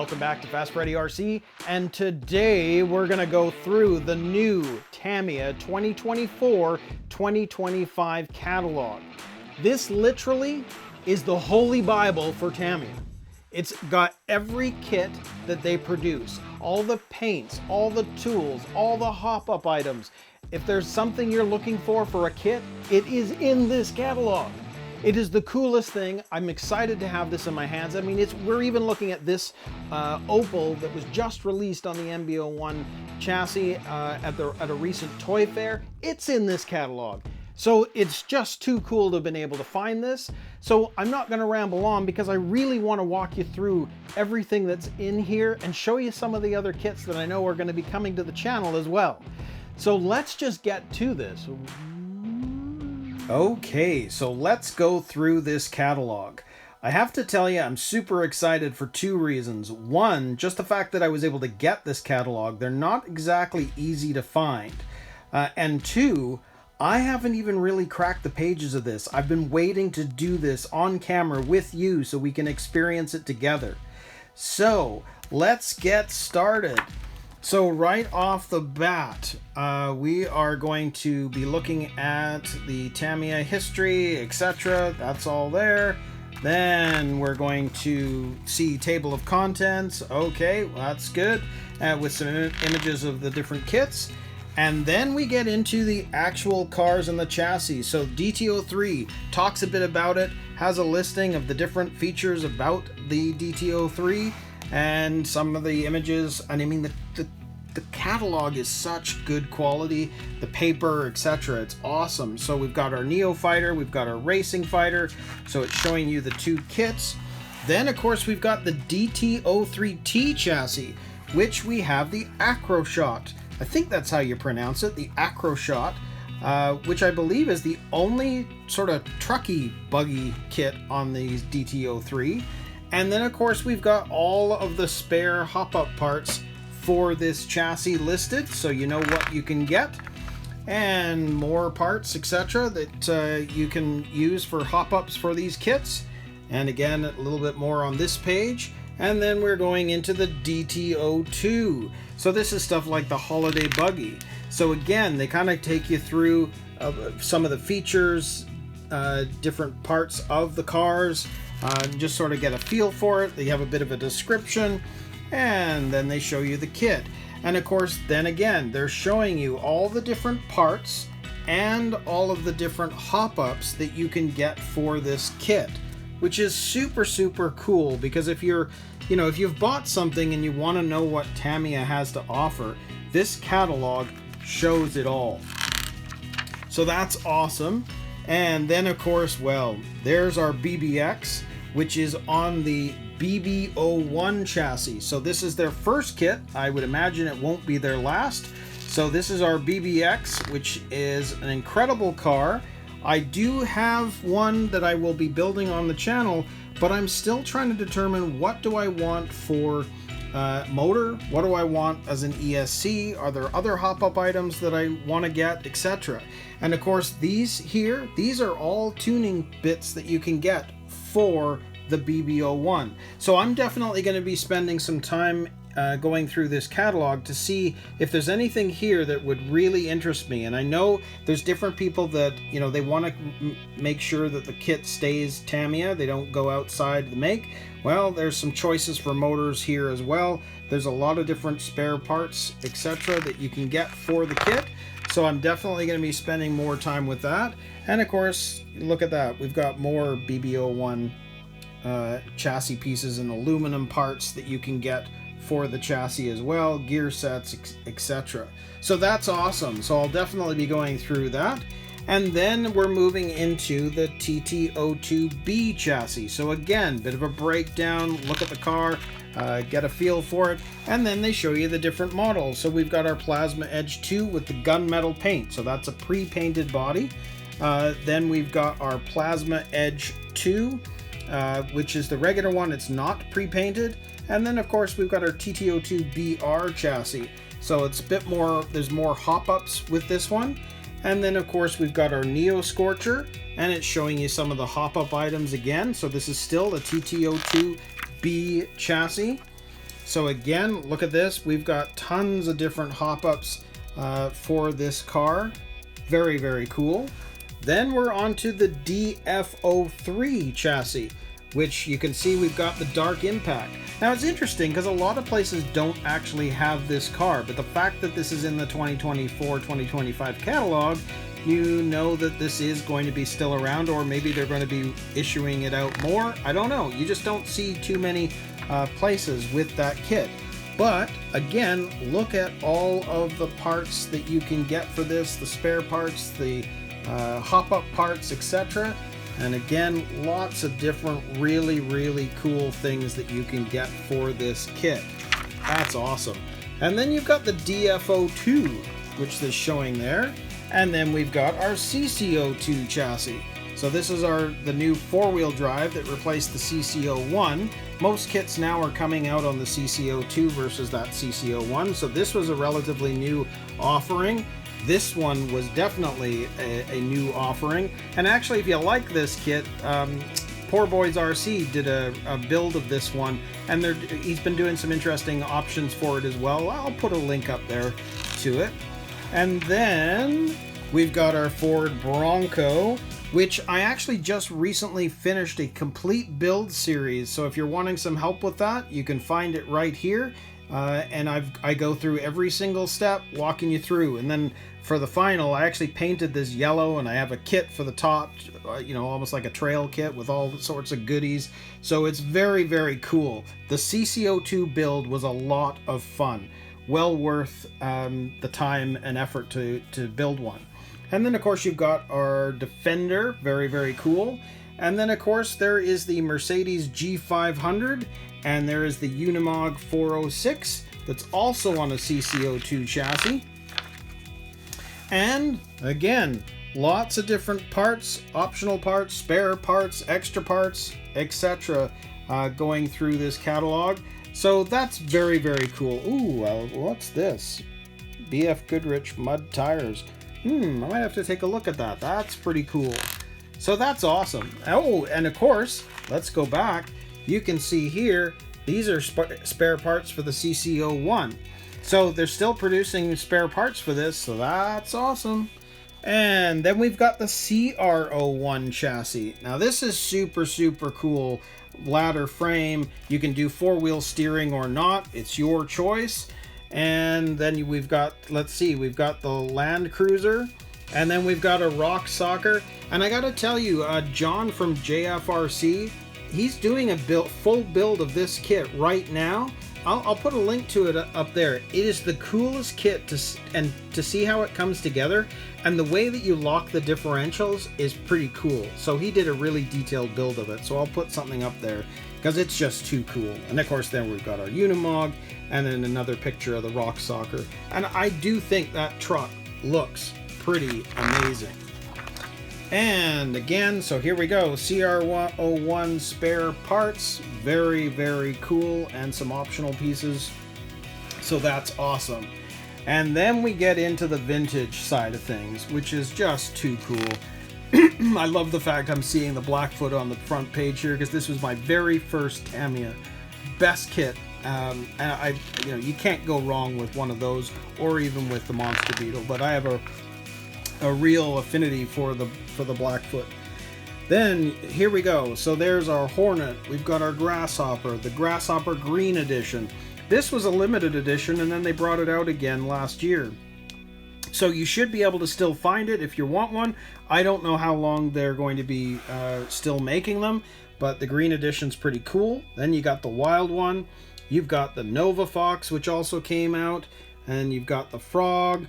welcome back to FastFreddyRC, and today we're going to go through the new Tamiya 2024-2025 catalog. This literally is the holy Bible for Tamiya. It's got every kit that they produce, all the paints, all the tools, all the hop-up items. If there's something you're looking for a kit, it is in this catalog. It is the coolest thing. I'm excited to have this in my hands. I mean, we're even looking at this Opal that was just released on the MB01 chassis at a recent toy fair. It's in this catalog. So it's just too cool to have been able to find this. So I'm not gonna ramble on because I really wanna walk you through everything that's in here and show you some of the other kits that I know are gonna be coming to the channel as well. So let's just get to this. Okay, so let's go through this catalog. I have to tell you, I'm super excited for two reasons. One, just the fact that I was able to get this catalog. They're not exactly easy to find. And two, I haven't even really cracked the pages of this. I've been waiting to do this on camera with you so we can experience it together. So let's get started. So right off the bat, we are going to be looking at the Tamiya history, etc. That's all there. Then we're going to see table of contents. Okay, well, that's good. With some images of the different kits. And then we get into the actual cars and the chassis. So DT03 talks a bit about it, has a listing of the different features about the DT03 and some of the images. And I mean, the catalog is such good quality, the paper, etc. It's awesome. So we've got our Neo fighter, we've got our racing fighter. So it's showing you the two kits. Then of course we've got the DT03T chassis, which we have the Acroshot. I think that's how you pronounce it, the Acroshot, which I believe is the only sort of trucky buggy kit on the DT03. And then of course we've got all of the spare hop-up parts for this chassis listed, so you know what you can get, and more parts, etc. that you can use for hop-ups for these kits. And again, a little bit more on this page. And then we're going into the DT02. So this is stuff like the holiday buggy. So again, they kind of take you through some of the features, different parts of the cars, just sort of get a feel for it. They have a bit of a description, and then they show you the kit. And of course, then again, they're showing you all the different parts and all of the different hop-ups that you can get for this kit, which is super, super cool. Because if you've bought something and you want to know what Tamiya has to offer, this catalog shows it all. So that's awesome. And then of course, well, there's our BBX, which is on the BB01 chassis. So this is their first kit. I would imagine it won't be their last. So this is our BBX, which is an incredible car. I do have one that I will be building on the channel, but I'm still trying to determine what do I want for motor, what do I want as an ESC, are there other hop-up items that I want to get, etc. And of course these are all tuning bits that you can get for the BB01. So I'm definitely going to be spending some time going through this catalog to see if there's anything here that would really interest me. And I know there's different people that, they want to make sure that the kit stays Tamiya, they don't go outside the make. Well, there's some choices for motors here as well. There's a lot of different spare parts, etc. that you can get for the kit. So I'm definitely going to be spending more time with that. And of course, look at that. We've got more BB01 chassis pieces and aluminum parts that you can get for the chassis as well, gear sets, etc. So that's awesome. So I'll definitely be going through that. And then we're moving into the TT02B chassis. So again, bit of a breakdown, look at the car, get a feel for it, and then they show you the different models. So we've got our Plasma Edge 2 with the gunmetal paint. So that's a pre-painted body. Then we've got our Plasma Edge 2, which is the regular one. It's not pre-painted. And then of course we've got our TT02BR chassis. So it's a bit more, there's more hop-ups with this one. And then of course we've got our Neo Scorcher, and it's showing you some of the hop-up items again. So this is still a TT02B chassis. So again, look at this. We've got tons of different hop-ups for this car. Very, very cool. Then we're on to the DFO3 chassis, which you can see we've got the dark impact. Now it's interesting because a lot of places don't actually have this car, but the fact that this is in the 2024-2025 catalog, you know that this is going to be still around, or maybe they're going to be issuing it out more. I don't know. You just don't see too many places with that kit. But again, look at all of the parts that you can get for this, the spare parts, the hop-up parts, etc. And again, lots of different really, really cool things that you can get for this kit. That's awesome. And then you've got the DFO2, which is showing there. And then we've got our CCO2 chassis. So this is the new four-wheel drive that replaced the CCO1. Most kits now are coming out on the CCO2 versus that CCO1. So this was a relatively new offering. This one was definitely a new offering. And actually, if you like this kit, Poor Boys RC did a build of this one, and he's been doing some interesting options for it as well. I'll put a link up there to it. And then we've got our Ford Bronco, which I actually just recently finished a complete build series. So if you're wanting some help with that, you can find it right here. And I go through every single step, walking you through. And then for the final, I actually painted this yellow, and I have a kit for the top, you know, almost like a trail kit with all sorts of goodies. So it's very, very cool. The CCO2 build was a lot of fun. Well worth the time and effort to build one. And then, of course, you've got our Defender. Very, very cool. And then, of course, there is the Mercedes G500. And there is the Unimog 406 that's also on a CCO2 chassis. And again, lots of different parts, optional parts, spare parts, extra parts, etc. Going through this catalog. So that's very, very cool. Ooh, what's this? BF Goodrich mud tires. I might have to take a look at that. That's pretty cool. So that's awesome. Oh, and of course, let's go back. You can see here, these are spare parts for the CCO1. So they're still producing spare parts for this, so that's awesome. And then we've got the CR01 chassis. Now this is super, super cool. Ladder frame. You can do four-wheel steering or not. It's your choice. And then we've got, let's see, we've got the Land Cruiser. And then we've got a Rock Soccer. And I gotta tell you, John from JFRC, he's doing a full build of this kit right now. I'll put a link to it up there. It is the coolest kit to see how it comes together, and the way that you lock the differentials is pretty cool. So he did a really detailed build of it. So I'll put something up there because it's just too cool. And of course, then we've got our Unimog, and then another picture of the Rock Soccer. And I do think that truck looks pretty amazing. And again, so here we go, CR101 spare parts, very, very cool, and some optional pieces. So that's awesome. And then we get into the vintage side of things, which is just too cool. I love the fact I'm seeing the Blackfoot on the front page here, because this was my very first Tamiya. Best kit. And you can't go wrong with one of those, or even with the Monster Beetle. But I have a real affinity for the Blackfoot. Then here we go. So there's our Hornet. We've got our Grasshopper, the Grasshopper Green Edition. This was a limited edition, and then they brought it out again last year. So you should be able to still find it if you want one. I don't know how long they're going to be still making them, but the Green Edition's pretty cool. Then you got the Wild one. You've got the Nova Fox, which also came out, and you've got the Frog.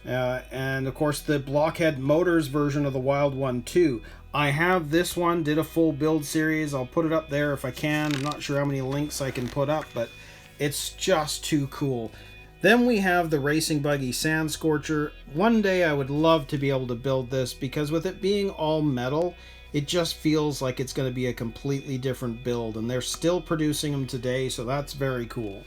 And of course the Blockhead Motors version of the Wild one too. I have this one, did a full build series. I'll put it up there if I can. I'm not sure how many links I can put up, but it's just too cool. Then we have the Racing Buggy Sand Scorcher. One day I would love to be able to build this, because with it being all metal, it just feels like it's going to be a completely different build, and they're still producing them today, so that's very cool.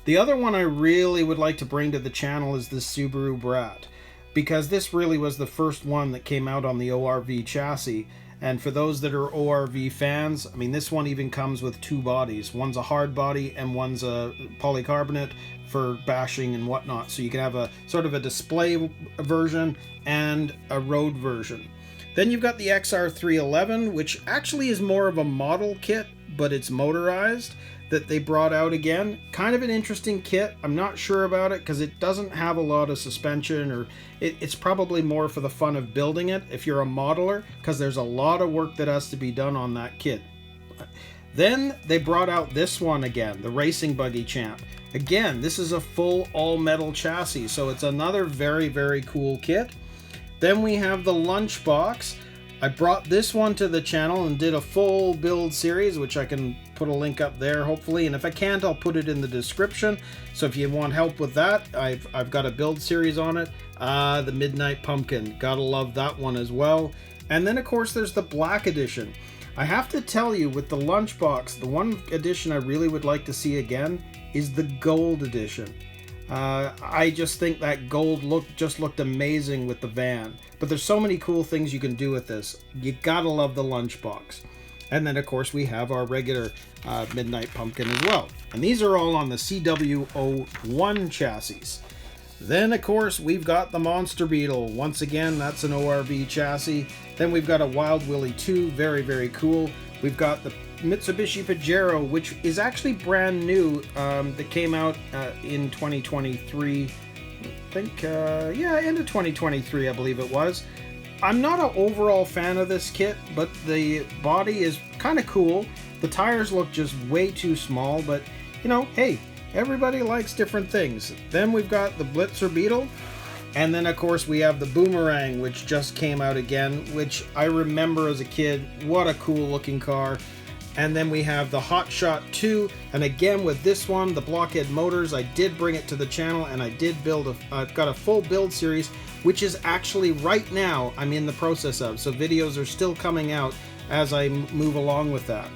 The other one I really would like to bring to the channel is the Subaru Brat, because this really was the first one that came out on the ORV chassis, And for those that are ORV fans, I mean, this one even comes with two bodies. One's a hard body and one's a polycarbonate for bashing and whatnot. So you can have a sort of a display version and a road version. Then you've got the XR311, which actually is more of a model kit, but it's motorized, that they brought out again. Kind of an interesting kit. I'm not sure about it because it doesn't have a lot of suspension, or it's probably more for the fun of building it if you're a modeler, because there's a lot of work that has to be done on that kit. Then they brought out this one again, the Racing Buggy Champ. Again, this is a full all-metal chassis, so it's another very, very cool kit. Then we have the Lunchbox. I brought this one to the channel and did a full build series, which I can put a link up there hopefully, and if I can't, I'll put it in the description. So if you want help with that, I've got a build series on it. The Midnight Pumpkin, gotta love that one as well. And then of course there's the Black Edition. I have to tell you, with the Lunchbox, the one edition I really would like to see again is the Gold Edition. I just think that gold looked amazing with the van. But there's so many cool things you can do with this. You gotta love the Lunchbox. And then of course we have our regular Midnight Pumpkin as well. And these are all on the CW01 chassis. Then of course we've got the Monster Beetle. Once again, that's an ORV chassis. Then we've got a Wild Willie 2, very, very cool. We've got the Mitsubishi Pajero, which is actually brand new, that came out in 2023. I think, yeah, end of 2023, I believe it was. I'm not an overall fan of this kit, but the body is kind of cool. The tires look just way too small, but, you know, hey, everybody likes different things. Then we've got the Blitzer Beetle. And then, of course, we have the Boomerang, which just came out again, which I remember as a kid. What a cool looking car. And then we have the Hot Shot 2. And again, with this one, the Blockhead Motors, I did bring it to the channel and I did build I've got a full build series, which is actually right now I'm in the process of. So videos are still coming out as I move along with that.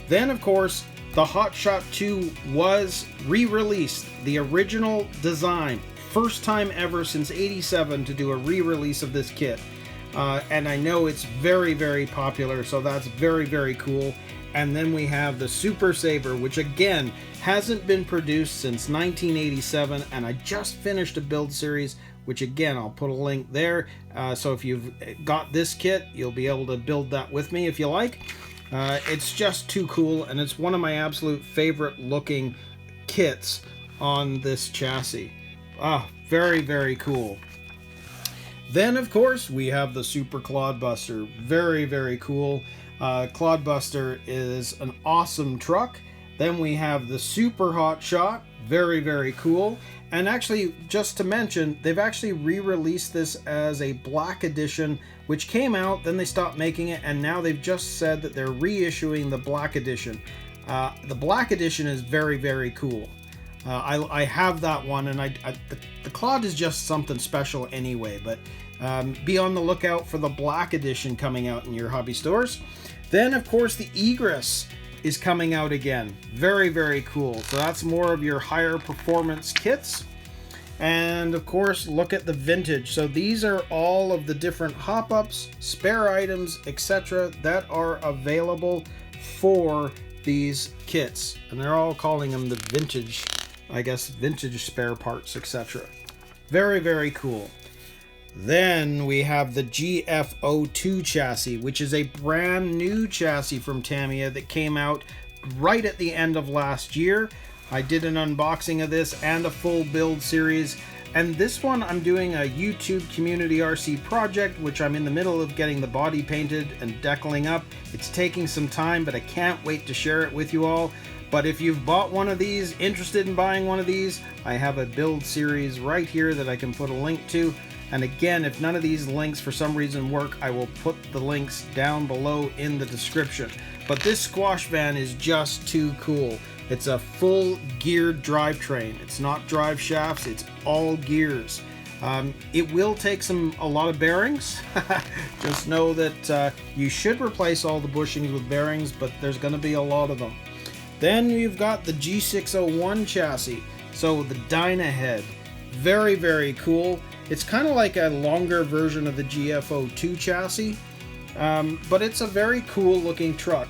Then, of course, the Hot Shot 2 was re-released. The original design. First time ever since '87 to do a re-release of this kit. And I know it's very, very popular, so that's very, very cool. And then we have the Super Saver, which again hasn't been produced since 1987, and I just finished a build series, which again I'll put a link there. So if you've got this kit, you'll be able to build that with me if you like. It's just too cool, and it's one of my absolute favorite looking kits on this chassis. Very, very cool. Then, of course, we have the Super Clodbuster. Very, very cool. Clodbuster is an awesome truck. Then we have the Super Hot Shot. Very, very cool. And actually, just to mention, they've actually re-released this as a Black Edition, which came out, then they stopped making it, and now they've just said that they're reissuing the Black Edition. The Black Edition is very, very cool. I have that one, and the Clod is just something special anyway, but be on the lookout for the Black Edition coming out in your hobby stores. Then, of course, the Egress is coming out again. Very, very cool. So that's more of your higher performance kits. And, of course, look at the vintage. So these are all of the different hop-ups, spare items, etc. that are available for these kits. And they're all calling them the vintage, I guess, vintage spare parts, etc. Very, very cool. Then we have the GF02 chassis, which is a brand new chassis from Tamiya that came out right at the end of last year. I did an unboxing of this and a full build series. And this one I'm doing a YouTube community RC project, which I'm in the middle of getting the body painted and decaling up. It's taking some time, but I can't wait to share it with you all. But if you've bought one of these, interested in buying one of these, I have a build series right here that I can put a link to. And again, if none of these links for some reason work, I will put the links down below in the description. But this squash van is just too cool. It's a full geared drivetrain. It's not drive shafts, it's all gears. It will take a lot of bearings. Just know that you should replace all the bushings with bearings, but there's going to be a lot of them. Then you've got the G601 chassis. So the Dyna head. Very, very cool. It's kind of like a longer version of the GF02 chassis. But it's a very cool looking truck.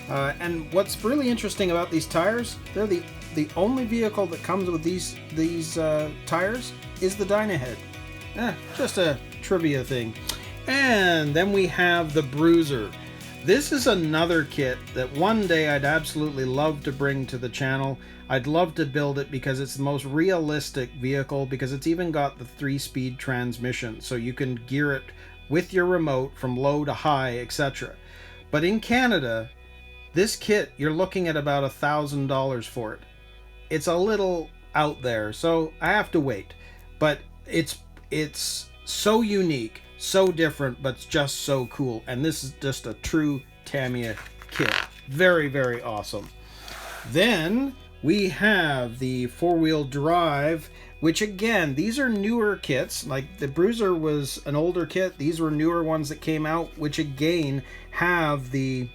And what's really interesting about these tires, they're the only vehicle that comes with these tires is the Dynahead. Just a trivia thing. And then we have the Bruiser. This is another kit that one day I'd absolutely love to bring to the channel. I'd love to build it because it's the most realistic vehicle, because it's even got the 3-speed transmission, so you can gear it with your remote from low to high, etc. But in Canada, this kit, you're looking at about $1,000 for it. It's a little out there, so I have to wait. But it's so unique, so different, but it's just so cool. And this is just a true Tamiya kit. Very, very awesome. Then we have the 4-wheel drive, which again, these are newer kits. Like the Bruiser was an older kit. These were newer ones that came out, which again have the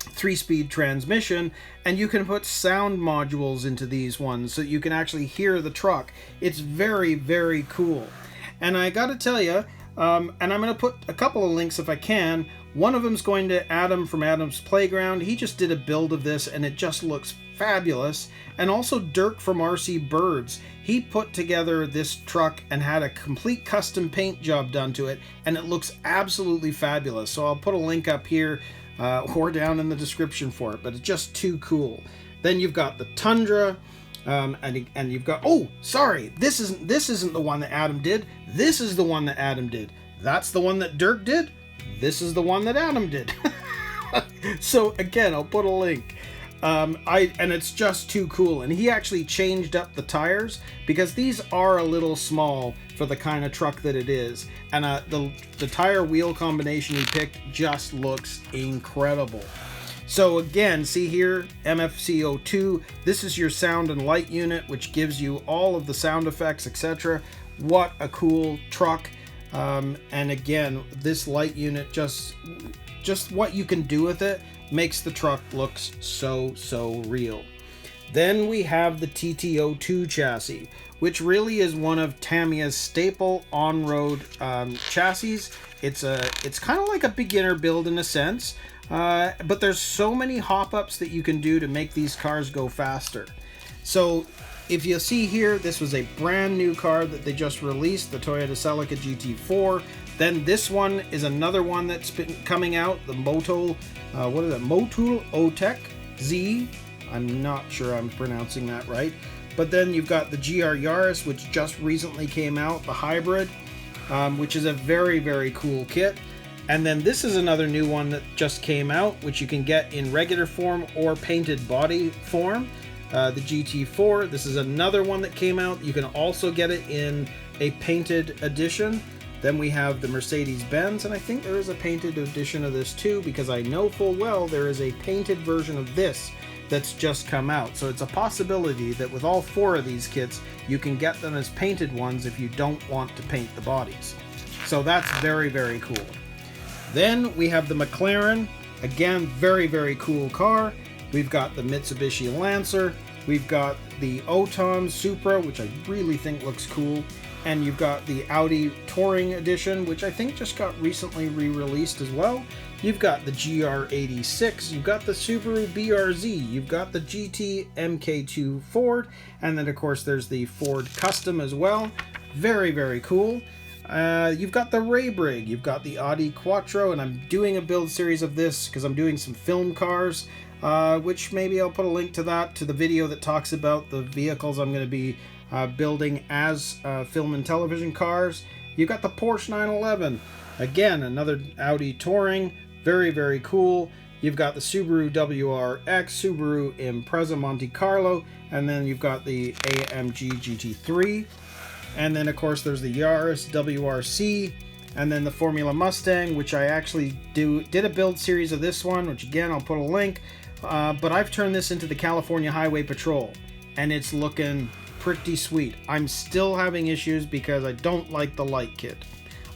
3-speed transmission, and you can put sound modules into these ones so you can actually hear the truck. It's very, very cool. And I gotta tell you, and I'm gonna put a couple of links if I can. One of them's going to Addam from Addam's Playground. He just did a build of this and it just looks fabulous. And also Dirk from RC Birds. He put together this truck and had a complete custom paint job done to it, and it looks absolutely fabulous. So I'll put a link up here or down in the description for it, but it's just too cool. Then you've got the Tundra, and you've got, oh, sorry, this isn't the one that Addam did. This is the one that Addam did. That's the one that Dirk did. This is the one that Addam did. So again, I'll put a link. And it's just too cool. And he actually changed up the tires because these are a little small for the kind of truck that it is. And the tire wheel combination he picked just looks incredible. So again, see here, MFCO2, this is your sound and light unit, which gives you all of the sound effects, etc. What a cool truck. And again, this light unit, just what you can do with it makes the truck looks so real. Then we have the TTO2 chassis, which really is one of Tamiya's staple on-road chassis. It's kind of like a beginner build in a sense, but there's so many hop-ups that you can do to make these cars go faster. So if you see here, this was a brand new car that they just released, the Toyota Celica GT4. Then this one is another one that's been coming out, the Motul Otec Z. I'm not sure I'm pronouncing that right. But then you've got the GR Yaris, which just recently came out, the hybrid, which is a very, very cool kit. And then this is another new one that just came out, which you can get in regular form or painted body form. The GT4, this is another one that came out. You can also get it in a painted edition. Then we have the Mercedes-Benz, and I think there is a painted edition of this too, because I know full well there is a painted version of this that's just come out. So it's a possibility that with all 4 of these kits, you can get them as painted ones if you don't want to paint the bodies. So that's very, very cool. Then we have the McLaren. Again, very, very cool car. We've got the Mitsubishi Lancer. We've got the Oton Supra, which I really think looks cool. And you've got the Audi Touring Edition, which I think just got recently re-released as well. You've got the GR86, you've got the Subaru BRZ, you've got the GT MK2 Ford, and then of course there's the Ford Custom as well. Very, very cool. You've got the Raybrig, you've got the Audi Quattro, and I'm doing a build series of this because I'm doing some film cars, which maybe I'll put a link to that, to the video that talks about the vehicles I'm going to be building as film and television cars. You've got the Porsche 911, again another Audi Touring, very, very cool. You've got the Subaru WRX, Subaru Impreza Monte Carlo, and then you've got the AMG GT3, and then of course there's the Yaris WRC, and then the Formula Mustang, which I actually did a build series of this one, which again I'll put a link, but I've turned this into the California Highway Patrol, and it's looking pretty sweet. I'm still having issues because I don't like the light kit.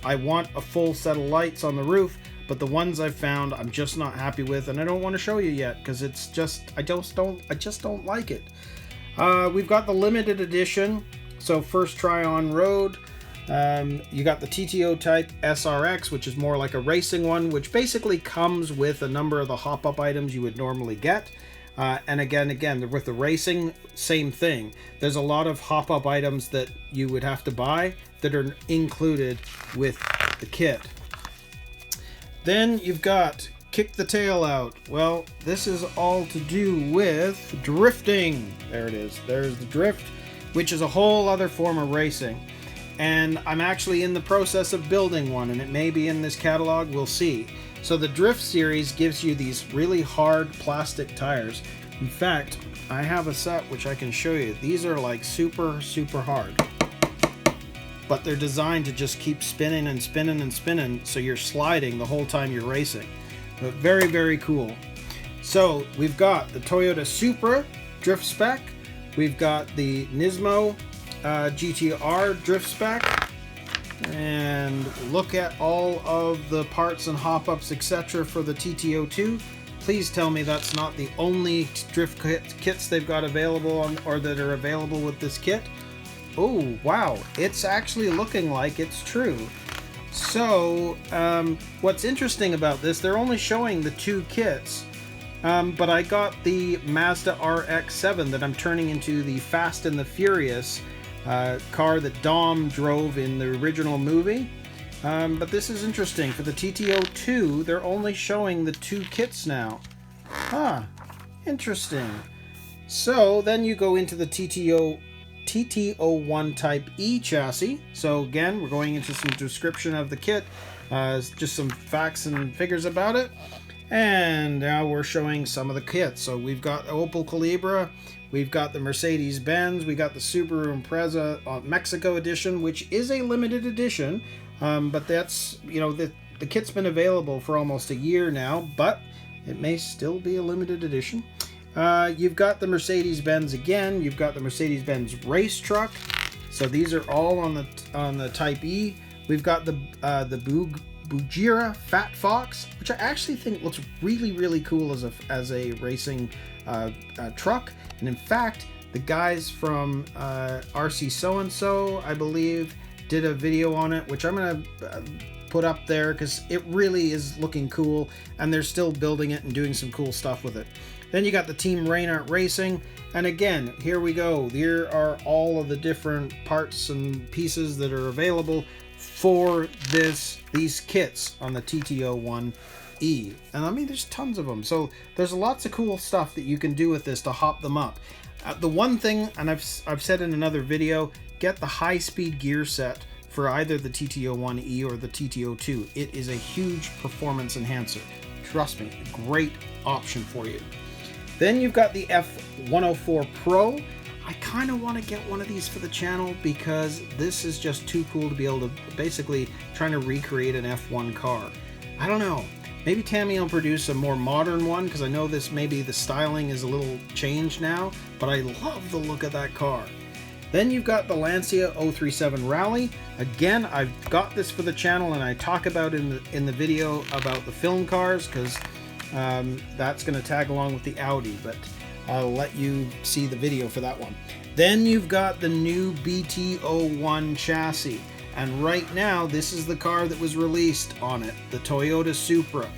I want a full set of lights on the roof, but the ones I've found I'm just not happy with, and I don't want to show you yet because it's just I just don't like it. We've got the limited edition, so first try on road. You got the TTO type SRX, which is more like a racing one, which basically comes with a number of the hop-up items you would normally get. And again, with the racing, same thing. There's a lot of hop-up items that you would have to buy that are included with the kit. Then you've got Kick the Tail Out. Well, this is all to do with drifting. There it is. There's the drift, which is a whole other form of racing. And I'm actually in the process of building one, and it may be in this catalog, we'll see. So the Drift series gives you these really hard plastic tires. In fact, I have a set which I can show you. These are like super, super hard. But they're designed to just keep spinning and spinning and spinning, so you're sliding the whole time you're racing. But very, very cool. So we've got the Toyota Supra drift spec. We've got the Nismo GTR drift spec. And look at all of the parts and hop-ups, etc. for the TTO2. Please tell me that's not the only drift kits they've got available on, or that are available with this kit. Oh, wow. It's actually looking like it's true. So, what's interesting about this, they're only showing the 2 kits, but I got the Mazda RX-7 that I'm turning into the Fast and the Furious car that Dom drove in the original movie. But this is interesting. For the TTO2, they're only showing the 2 kits now. Huh, interesting. So, then you go into the TTO1 Type E chassis. So again, we're going into some description of the kit, just some facts and figures about it. And now we're showing some of the kits. So we've got Opel Calibra, we've got the Mercedes-Benz, we got the Subaru Impreza Mexico edition, which is a limited edition, but that's, you know, the kit's been available for almost a year now, but it may still be a limited edition. You've got the Mercedes-Benz again. You've got the Mercedes-Benz race truck. So these are all on the Type E. We've got the Buggy Fat Fox, which I actually think looks really, really cool as a racing truck. And in fact, the guys from RC So-and-so, I believe, did a video on it, which I'm gonna put up there because it really is looking cool, and they're still building it and doing some cool stuff with it. Then you got the Team Reynard Racing, and again, here we go. Here are all of the different parts and pieces that are available for these kits on the TTO1E. And I mean, there's tons of them. So there's lots of cool stuff that you can do with this to hop them up. The one thing, and I've said in another video, get the high-speed gear set for either the TTO1E or the TTO2. It is a huge performance enhancer. Trust me, a great option for you. Then you've got the F104 Pro. I kind of want to get one of these for the channel because this is just too cool to be able to basically trying to recreate an F1 car. I don't know. Maybe Tamiya will produce a more modern one because I know this, maybe the styling is a little changed now, but I love the look of that car. Then you've got the Lancia 037 Rally. Again, I've got this for the channel and I talk about in the video about the film cars because that's going to tag along with the Audi, but I'll let you see the video for that one. Then you've got the new BT01 chassis, and right now this is the car that was released on it, the Toyota Supra,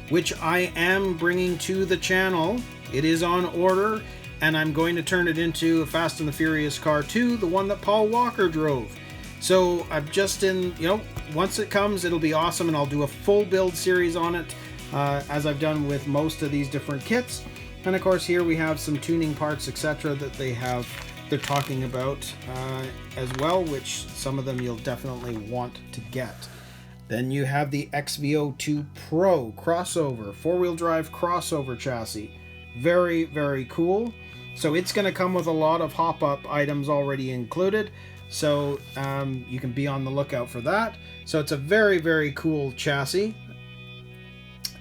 which I am bringing to the channel. It is on order, and I'm going to turn it into a Fast and the Furious car too, the one that Paul Walker drove. So I'm just in, you know, once it comes, it'll be awesome, and I'll do a full build series on it, as I've done with most of these different kits. And of course, here we have some tuning parts, etc. that they're talking about as well, which some of them you'll definitely want to get. Then you have the XVO2 Pro crossover, four-wheel drive crossover chassis. Very, very cool. So it's going to come with a lot of hop-up items already included. So you can be on the lookout for that. So it's a very, very cool chassis.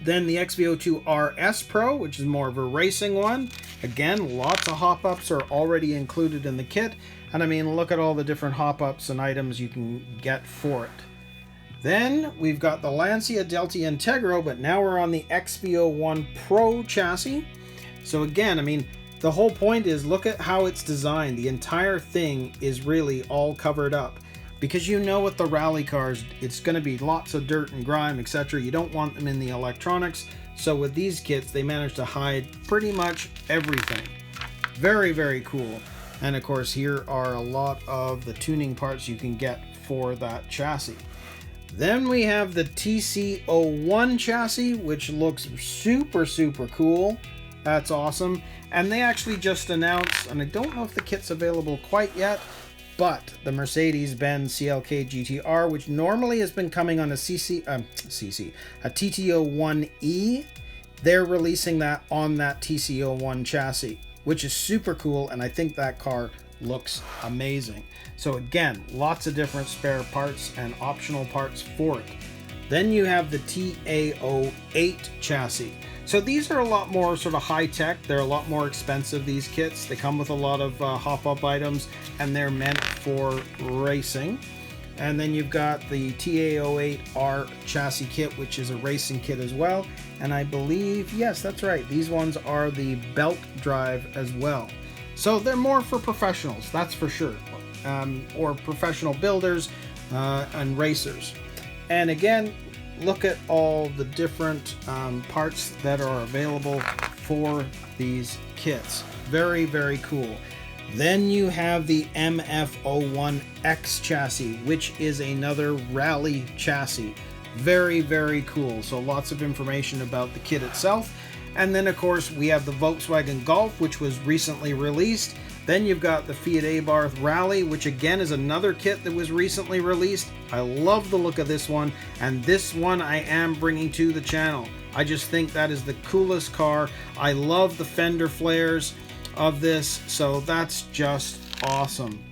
Then the XVO2 RS Pro, which is more of a racing one. Again, lots of hop-ups are already included in the kit. And I mean, look at all the different hop-ups and items you can get for it. Then we've got the Lancia Delta Integro, but now we're on the XVO1 Pro chassis. So again, I mean, the whole point is look at how it's designed. The entire thing is really all covered up because you know with the rally cars, it's going to be lots of dirt and grime, etc. You don't want them in the electronics. So with these kits, they managed to hide pretty much everything. Very, very cool. And of course, here are a lot of the tuning parts you can get for that chassis. Then we have the TC01 chassis, which looks super, super cool. That's awesome. And they actually just announced, and I don't know if the kit's available quite yet, but the Mercedes-Benz CLK GTR, which normally has been coming on a TT01E, they're releasing that on that TC01 chassis, which is super cool, and I think that car looks amazing. So again, lots of different spare parts and optional parts for it. Then you have the TA08 chassis. So these are a lot more sort of high-tech. They're a lot more expensive, these kits. They come with a lot of hop-up items, and they're meant for racing. And then you've got the TA08R chassis kit, which is a racing kit as well. And I believe, yes, that's right, these ones are the belt drive as well. So they're more for professionals, that's for sure, or professional builders and racers. And again, look at all the different parts that are available for these kits. Very, very cool. Then you have the MF01X chassis, which is another rally chassis. Very, very cool. So lots of information about the kit itself. And then of course we have the Volkswagen Golf, which was recently released. Then you've got the Fiat Abarth Rally, which again is another kit that was recently released. I love the look of this one, and this one I am bringing to the channel. I just think that is the coolest car. I love the fender flares of this, so that's just awesome.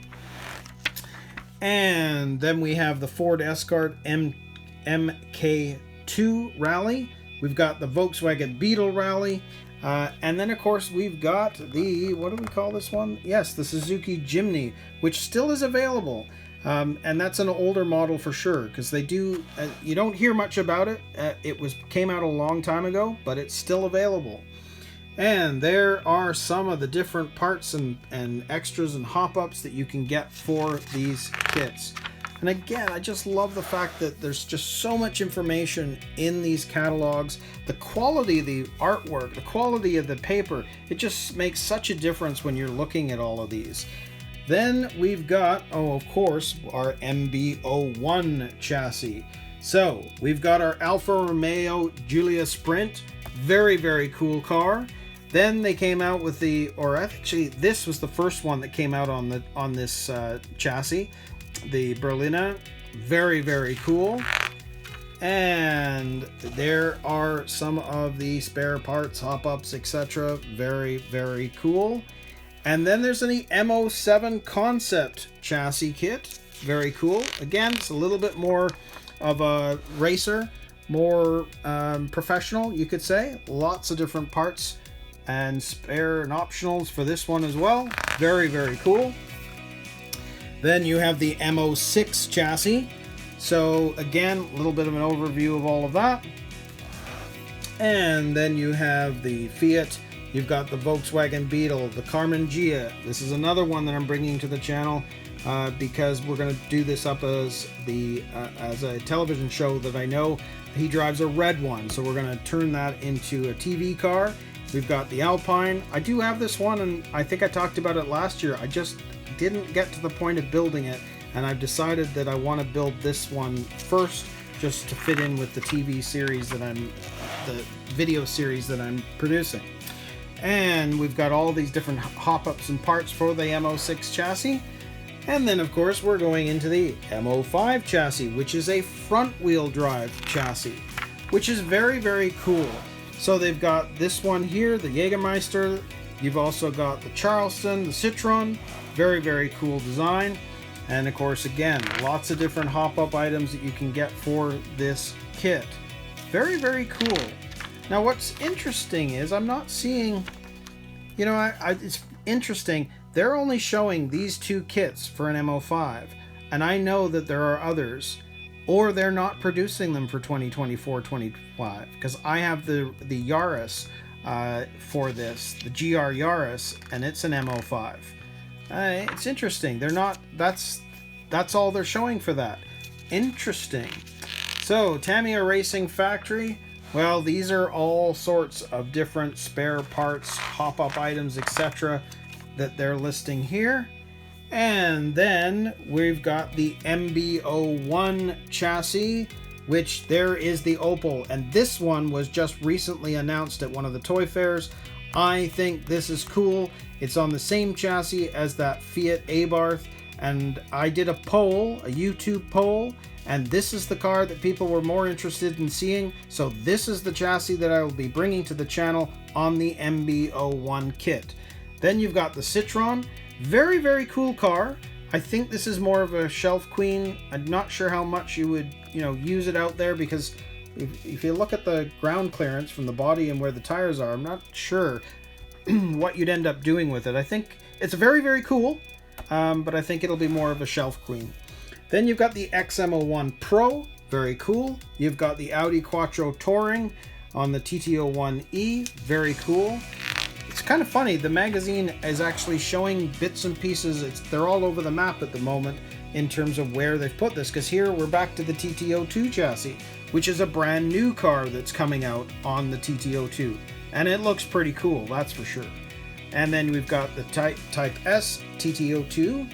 And then we have the Ford Escort MK2 Rally. We've got the Volkswagen Beetle Rally. And then, of course, we've got the, what do we call this one? Yes, the Suzuki Jimny, which still is available. And that's an older model for sure, because they do, you don't hear much about it. It came out a long time ago, but it's still available. And there are some of the different parts and extras and hop-ups that you can get for these kits. And again, I just love the fact that there's just so much information in these catalogs. The quality of the artwork, the quality of the paper, it just makes such a difference when you're looking at all of these. Then we've got, oh, of course, our MB01 chassis. So we've got our Alfa Romeo Giulia Sprint. Very, very cool car. Then they came out with the, or actually this was the first one that came out on this chassis. The Berliner, very, very cool. And there are some of the spare parts, hop-ups, etc. Very, very cool. And then there's the M07 concept chassis kit. Very cool. Again, it's a little bit more of a racer, more professional, you could say. Lots of different parts and spare and optionals for this one as well. Very, very cool. Then you have the M06 chassis. So again, a little bit of an overview of all of that. And then you have the Fiat. You've got the Volkswagen Beetle, the Carmen Gia. This is another one that I'm bringing to the channel because we're going to do this up as a television show that I know. He drives a red one, so we're going to turn that into a TV car. We've got the Alpine. I do have this one, and I think I talked about it last year. I just didn't get to the point of building it, and I've decided that I want to build this one first just to fit in with the TV series that the video series that I'm producing. And we've got all these different hop-ups and parts for the M06 chassis. And then of course we're going into the M05 chassis, which is a front-wheel drive chassis, which is very, very cool. So they've got this one here, the Jägermeister. You've also got the Charleston, the Citroen. Very, very cool design. And of course, again, lots of different hop-up items that you can get for this kit. Very, very cool. Now what's interesting is I'm not seeing, you know, it's interesting. They're only showing these two kits for an M05. And I know that there are others, or they're not producing them for 2024-25, because I have the Yaris for this, the GR Yaris, and it's an M05. It's interesting. They're not. That's that's all they're showing for that. Interesting. So, Tamiya Racing Factory. Well, these are all sorts of different spare parts, hop-up items, etc. that they're listing here. And then we've got the MB-01 chassis, which there is the Opal. And this one was just recently announced at one of the toy fairs. I think this is cool. It's on the same chassis as that Fiat Abarth. And I did a poll, a YouTube poll, and this is the car that people were more interested in seeing. So this is the chassis that I will be bringing to the channel on the MB-01 kit. Then you've got the Citroen. Very, very cool car. I think this is more of a shelf queen. I'm not sure how much you would, use it out there, because if you look at the ground clearance from the body and where the tires are, I'm not sure what you'd end up doing with it. I think it's very, very cool, but I think it'll be more of a shelf queen. Then you've got the XM01 Pro, very cool. You've got the Audi Quattro Touring on the TT01E, very cool. It's kind of funny, the magazine is actually showing bits and pieces. They're all over the map at the moment in terms of where they've put this, because here we're back to the TT02 chassis, which is a brand new car that's coming out on the TT02. And it looks pretty cool, that's for sure. And then we've got the Type S TT02.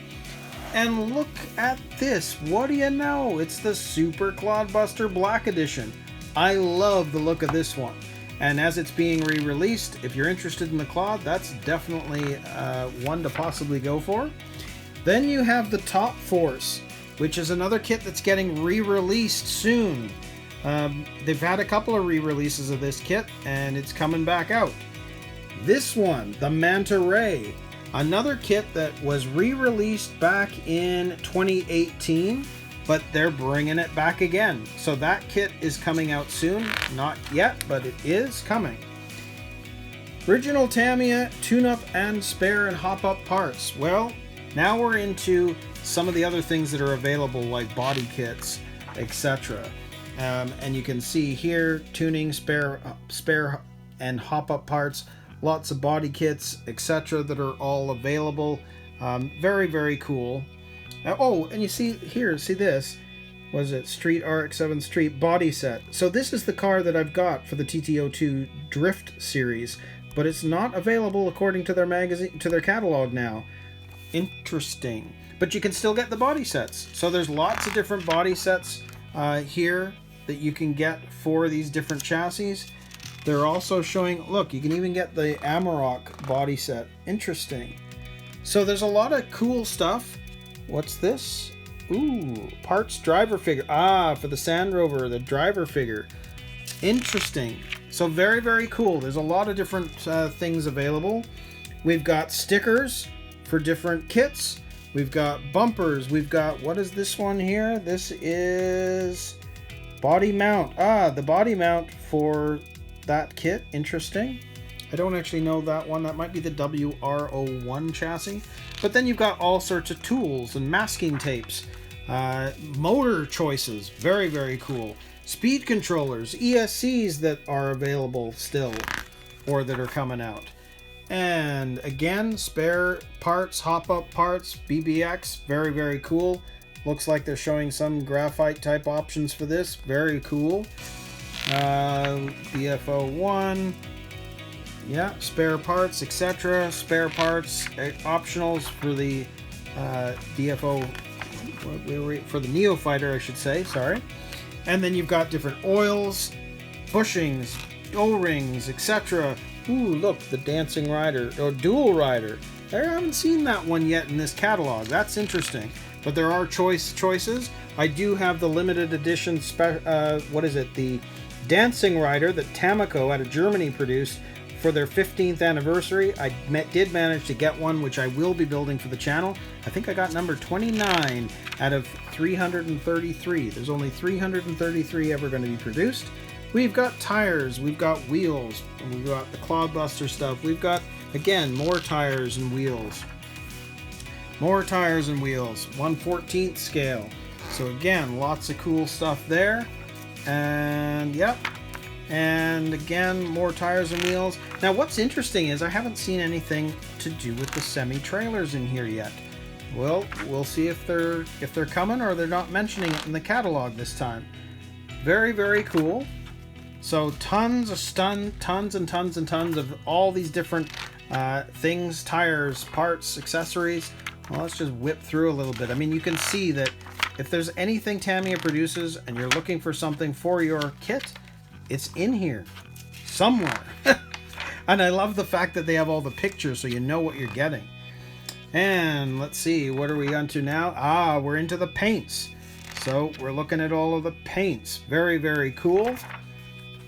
And look at this, what do you know? It's the Super Clodbuster Black Edition. I love the look of this one. And as it's being re-released, if you're interested in the Clod, that's definitely one to possibly go for. Then you have the Top Force, which is another kit that's getting re-released soon. They've had a couple of re-releases of this kit, and it's coming back out. This one, the Manta Ray, another kit that was re-released back in 2018, but they're bringing it back again. So that kit is coming out soon. Not yet, but it is coming. Original Tamiya tune-up and spare and hop-up parts. Well, now we're into some of the other things that are available, like body kits, etc. And you can see here, tuning, spare and hop-up parts, lots of body kits, etc. that are all available. Very, very cool. Oh, and you see here, see this? Was it Street RX-7 Street body set? So this is the car that I've got for the TT02 Drift series, but it's not available according to their magazine, to their catalog now. Interesting. But you can still get the body sets. So there's lots of different body sets here that you can get for these different chassis. They're also showing, look, you can even get the Amarok body set. Interesting. So there's a lot of cool stuff. What's this? Ooh, parts driver figure. Ah, for the Sand Rover, the driver figure. Interesting. So very, very cool. There's a lot of different things available. We've got stickers for different kits. We've got bumpers. We've got, what is this one here? This is body mount. Ah, the body mount for that kit. Interesting. I don't actually know that one. That might be the WR01 chassis. But then you've got all sorts of tools and masking tapes. Motor choices. Very, very cool. Speed controllers. ESCs that are available still, or that are coming out. And again, spare parts, hop-up parts, BBX. Very, very cool. Looks like they're showing some graphite type options for this. Very cool. BF01. Yeah, spare parts, etc. Spare parts, optionals for the DFO, for the Neofighter, I should say, sorry. And then you've got different oils, bushings, O-rings, etc. Ooh, look, the Dancing Rider, or Dual Rider. I haven't seen that one yet in this catalog. That's interesting. But there are choices. I do have the limited edition, the Dancing Rider that Tamico out of Germany produced for their 15th anniversary. I did manage to get one, which I will be building for the channel. I think I got number 29 out of 333. There's only 333 ever going to be produced. We've got tires, we've got wheels, and we've got the Clodbuster stuff. We've got, again, more tires and wheels. More tires and wheels, 1/14 scale. So again, lots of cool stuff there. And yep. And again, more tires and wheels. Now what's interesting is I haven't seen anything to do with the semi-trailers in here yet. Well, we'll see if they're coming or they're not mentioning it in the catalog this time. Very, very cool. So tons and tons of all these different things, tires, parts, accessories. Well, let's just whip through a little bit. I mean, you can see that if there's anything Tamiya produces and you're looking for something for your kit, it's in here somewhere. And I love the fact that they have all the pictures so you know what you're getting. And let's see, what are we onto now? Ah, we're into the paints. So we're looking at all of the paints. Very, very cool.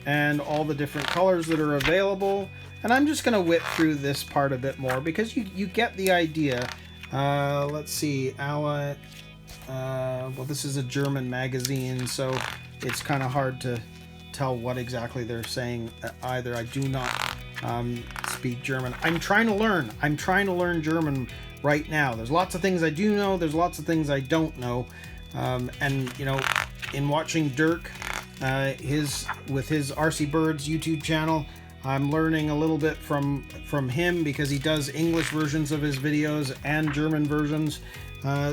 And all the different colors that are available. And I'm just going to whip through this part a bit more because you get the idea. Let's see, well, this is a German magazine, so it's kind of hard to tell what exactly they're saying either. I do not speak German. I'm trying to learn. I'm trying to learn German right now. There's lots of things I do know. There's lots of things I don't know. And, you know, in watching Dirk, with his RC Birds YouTube channel, I'm learning a little bit from him because he does English versions of his videos and German versions.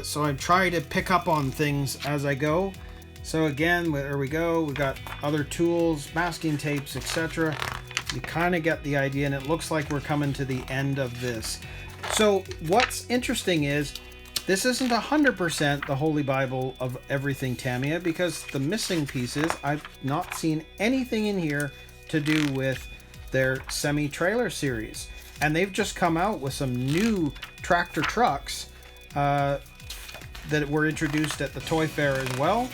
So I try to pick up on things as I go. So again, there we go. We've got other tools, masking tapes, etc. You kind of get the idea, and it looks like we're coming to the end of this. So what's interesting is this isn't 100% the Holy Bible of everything Tamiya, because the missing pieces, I've not seen anything in here to do with their semi-trailer series. And they've just come out with some new tractor trucks that were introduced at the Toy Fair as well.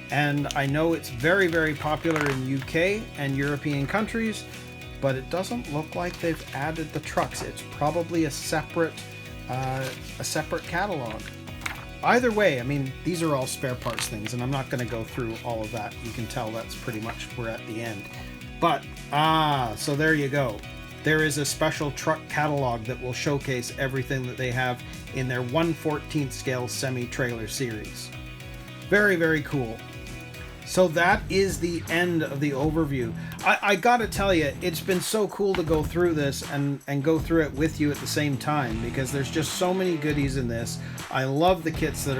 And I know it's very, very popular in UK and European countries, but it doesn't look like they've added the trucks. It's probably a separate catalog. Either way, I mean, these are all spare parts things, and I'm not going to go through all of that. You can tell that's pretty much we're at the end. But, so there you go. There is a special truck catalog that will showcase everything that they have in their 1/14 scale semi-trailer series. Very, very cool. So that is the end of the overview. I gotta tell you, it's been so cool to go through this and go through it with you at the same time, because there's just so many goodies in this. I love the kits that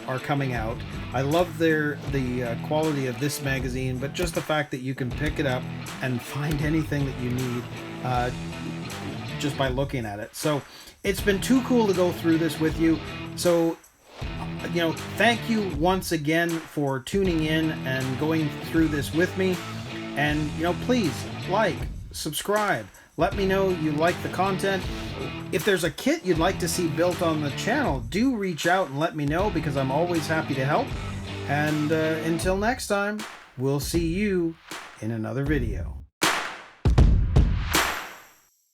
are coming out. I love the quality of this magazine, but just the fact that you can pick it up and find anything that you need just by looking at it. So it's been too cool to go through this with you. So, you know, thank you once again for tuning in and going through this with me. And, you know, please like, subscribe, let me know you like the content. If there's a kit you'd like to see built on the channel, do reach out and let me know, because I'm always happy to help. And until next time, we'll see you in another video.